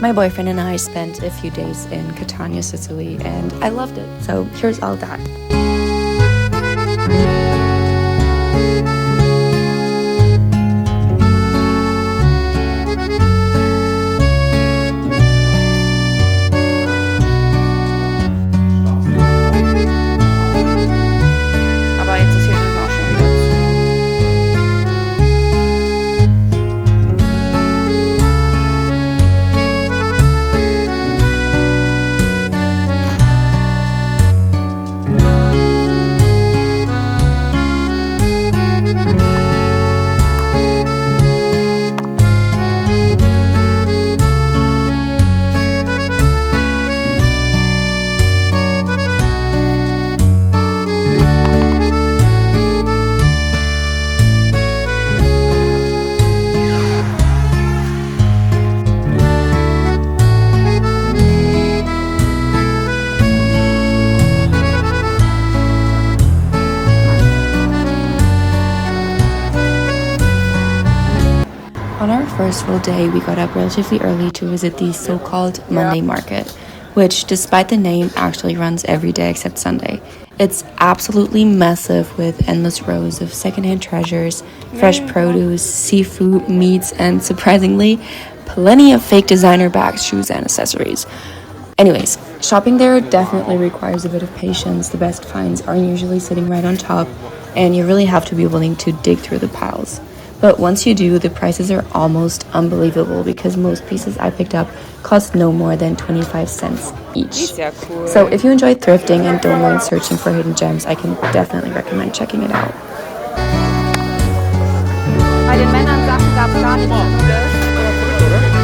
My boyfriend and I spent a few days in Catania, Sicily, and I loved it. So here's all that. On our first full day, we got up relatively early to visit the so-called Monday market, which, despite the name, actually runs every day except Sunday. It's absolutely massive with endless rows of secondhand treasures, fresh produce, seafood, meats, and surprisingly, plenty of fake designer bags, shoes, and accessories. Anyways, shopping there definitely requires a bit of patience. The best finds aren't usually sitting right on top, and you really have to be willing to dig through the piles. But once you do, the prices are almost unbelievable because most pieces I picked up cost no more than 25 cents each. Cool. So if you enjoy thrifting and don't mind searching for hidden gems, I can definitely recommend checking it out. Bei den Männern Sachen gab es gar nichts Cooles.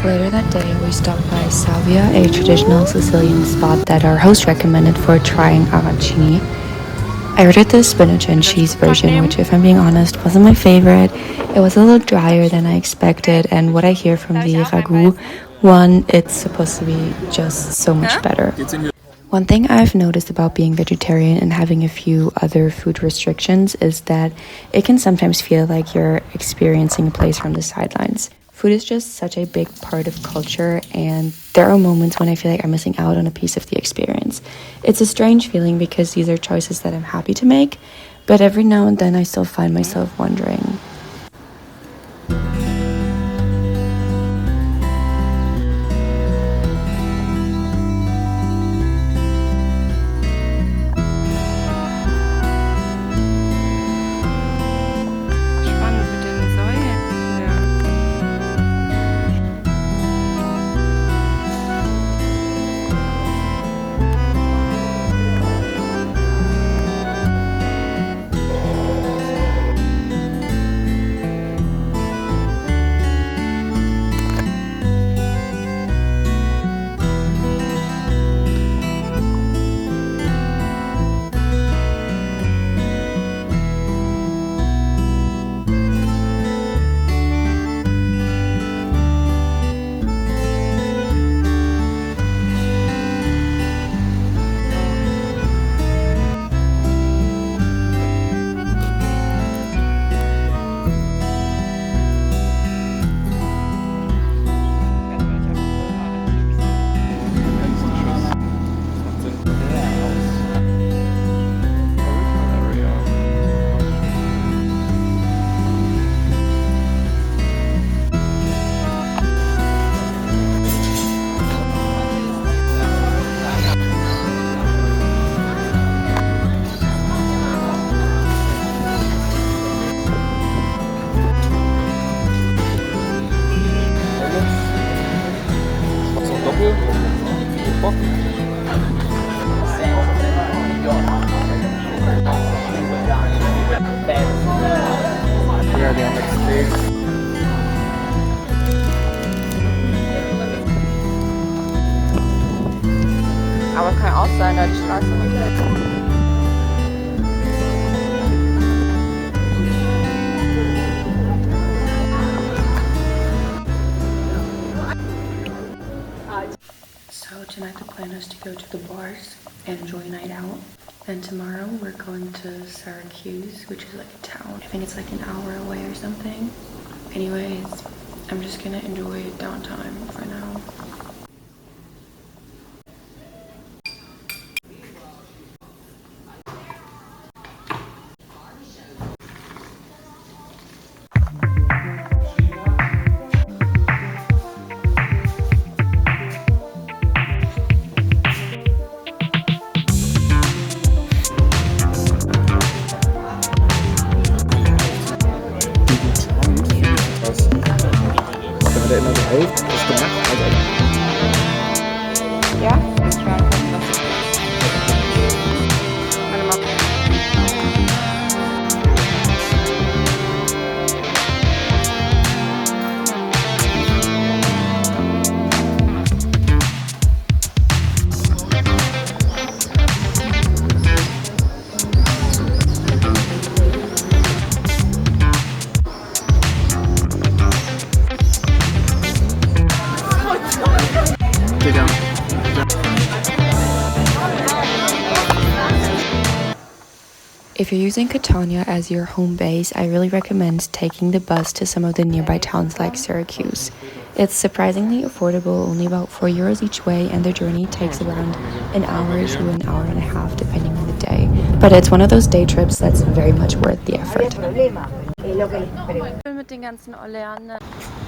Later that day, we stopped by Salvia, a traditional Sicilian spot that our host recommended for trying arancini. I ordered the spinach and cheese version, which, if I'm being honest, wasn't my favorite. It was a little drier than I expected, and what I hear from the ragu one, it's supposed to be just so much better. One thing I've noticed about being vegetarian and having a few other food restrictions is that it can sometimes feel like you're experiencing a place from the sidelines. Food is just such a big part of culture, and there are moments when I feel like I'm missing out on a piece of the experience. It's a strange feeling because these are choices that I'm happy to make, but every now and then I still find myself wondering, sein, da die Straße runter. So tonight the plan is to go to the bars and enjoy a night out. And tomorrow we're going to Syracuse, which is like a town. I think it's like an hour away or something. Anyways, I'm just gonna enjoy downtime for now. Der immer so hält, das gemacht, also Ja? Ich war gucken, was ich Warte mal. Digga. If you're using Catania as your home base, I really recommend taking the bus to some of the nearby towns like Syracuse. It's surprisingly affordable, only about €4 each way, and the journey takes around an hour to an hour and a half depending on the day. But it's one of those day trips that's very much worth the effort. Mit den ganzen Oleander.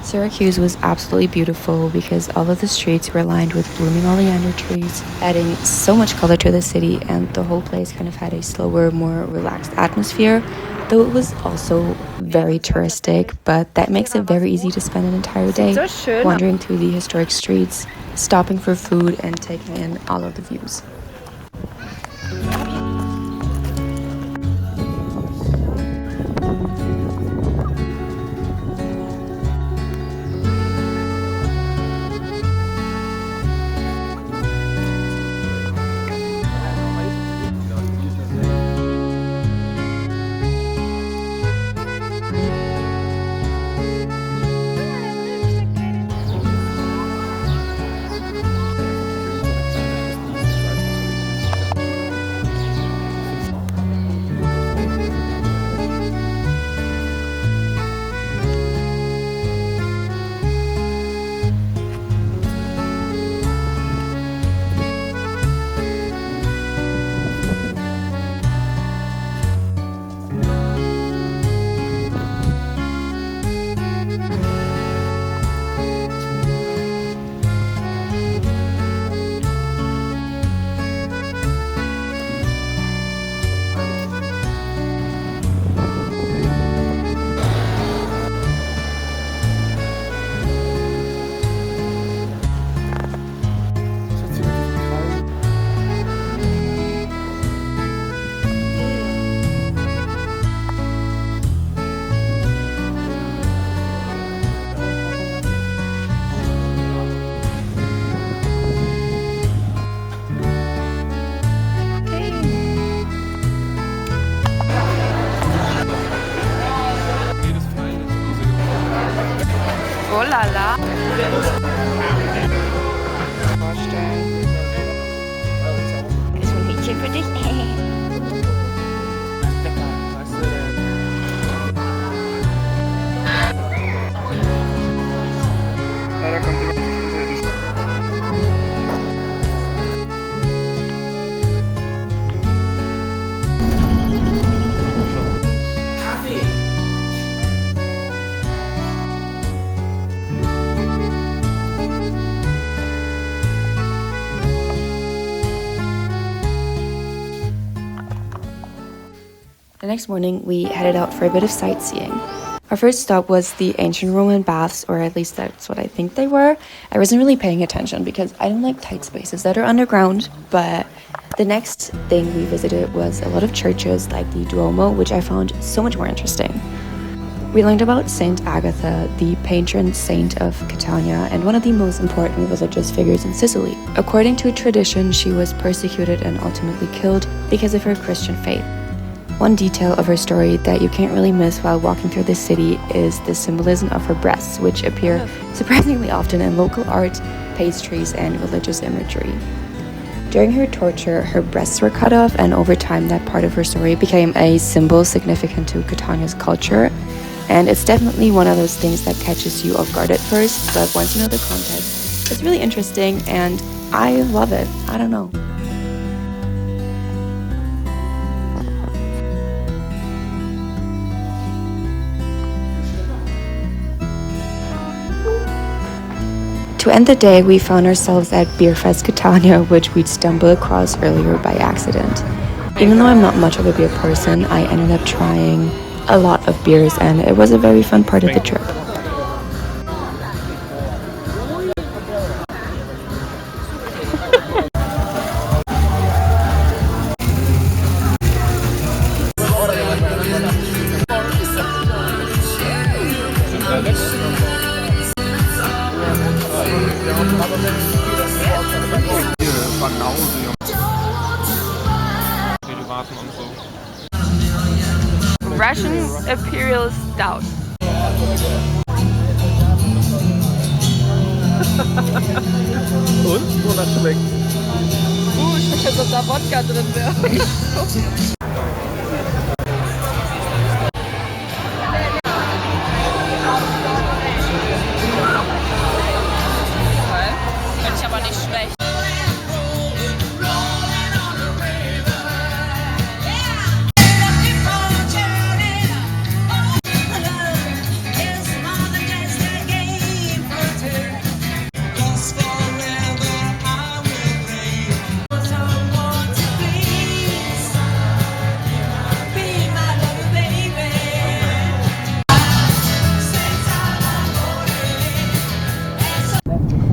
Syracuse was absolutely beautiful because all of the streets were lined with blooming oleander trees, adding so much color to the city, and the whole place kind of had a slower, more relaxed atmosphere, though it was also very touristic, but that makes it very easy to spend an entire day so schön. wandering through the historic streets, stopping for food, and taking in all of the views. Oh la la. Vorstellen. Ist so ein Mädchen für dich? da kommt jemand unter die The next morning, we headed out for a bit of sightseeing. Our first stop was the ancient Roman baths, or at least that's what I think they were. I wasn't really paying attention because I don't like tight spaces that are underground, but the next thing we visited was a lot of churches like the Duomo, which I found so much more interesting. We learned about Saint Agatha, the patron saint of Catania and one of the most important religious figures in Sicily. According to tradition, she was persecuted and ultimately killed because of her Christian faith. One detail of her story that you can't really miss while walking through the city is the symbolism of her breasts, which appear surprisingly often in local art, pastries, and religious imagery. During her torture, her breasts were cut off, and over time that part of her story became a symbol significant to Catania's culture. And it's definitely one of those things that catches you off guard at first, but once you know the context, it's really interesting and I love it. I don't know. To end the day, we found ourselves at Beer Fest Catania, which we'd stumbled across earlier by accident. Even though I'm not much of a beer person, I ended up trying a lot of beers, and it was a very fun part of the trip. Russian Imperial Stout. Und? Wonach schmeckt? Schmeckt, als ob da Wodka drin wäre. Finde ich aber nicht schlecht.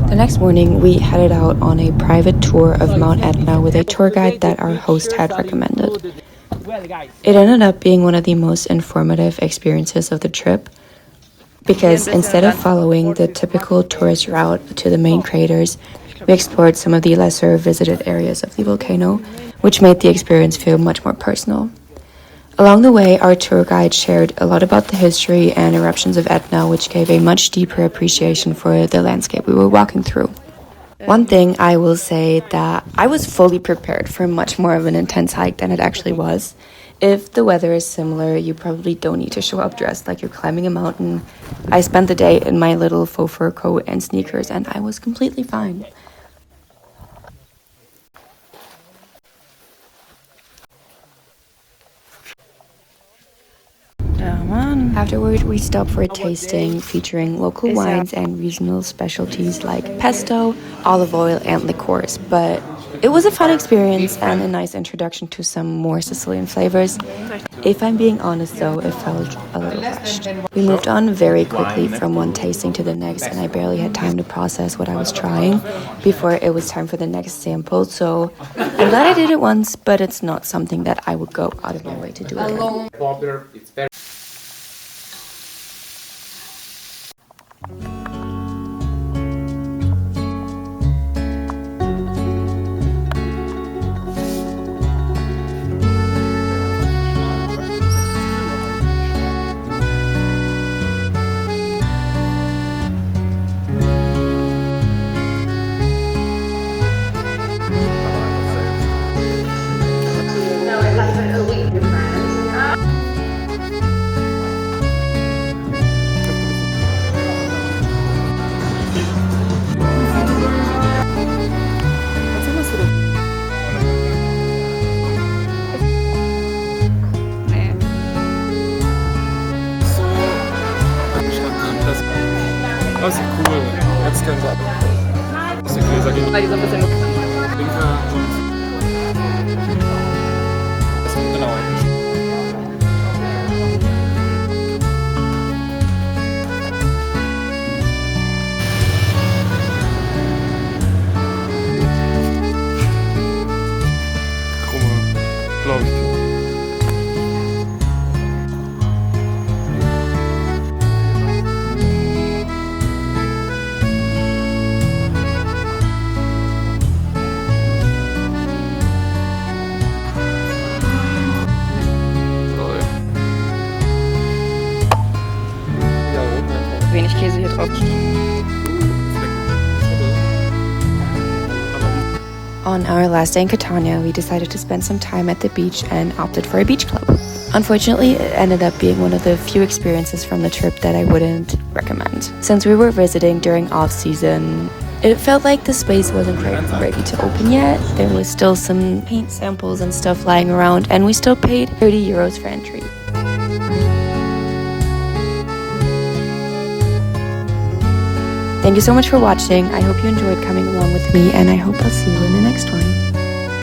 The next morning, we headed out on a private tour of Mount Etna with a tour guide that our host had recommended. It ended up being one of the most informative experiences of the trip because instead of following the typical tourist route to the main craters, we explored some of the lesser visited areas of the volcano, which made the experience feel much more personal. Along the way, our tour guide shared a lot about the history and eruptions of Etna, which gave a much deeper appreciation for the landscape we were walking through. One thing I will say that I was fully prepared for much more of an intense hike than it actually was. If the weather is similar, you probably don't need to show up dressed like you're climbing a mountain. I spent the day in my little faux fur coat and sneakers, and I was completely fine. Afterward, we stopped for a tasting featuring local wines and regional specialties like pesto, olive oil, and liqueurs. But it was a fun experience and a nice introduction to some more Sicilian flavors. If I'm being honest though, it felt a little rushed. We moved on very quickly from one tasting to the next, and I barely had time to process what I was trying before it was time for the next sample. So I'm glad I did it once, but it's not something that I would go out of my way to do again. Das ist cool. Jetzt können sie ab. Das ist die Gläser gegen Weil die so ein bisschen Linker und das ist genau eigentlich. Krumme, glaube ich. On our last day in Catania, we decided to spend some time at the beach and opted for a beach club. Unfortunately, it ended up being one of the few experiences from the trip that I wouldn't recommend. Since we were visiting during off-season, it felt like the space wasn't quite ready to open yet. There was still some paint samples and stuff lying around, and we still paid 30 euros for entry. Thank you so much for watching. I hope you enjoyed coming along with me, and I hope I'll see you in the next one.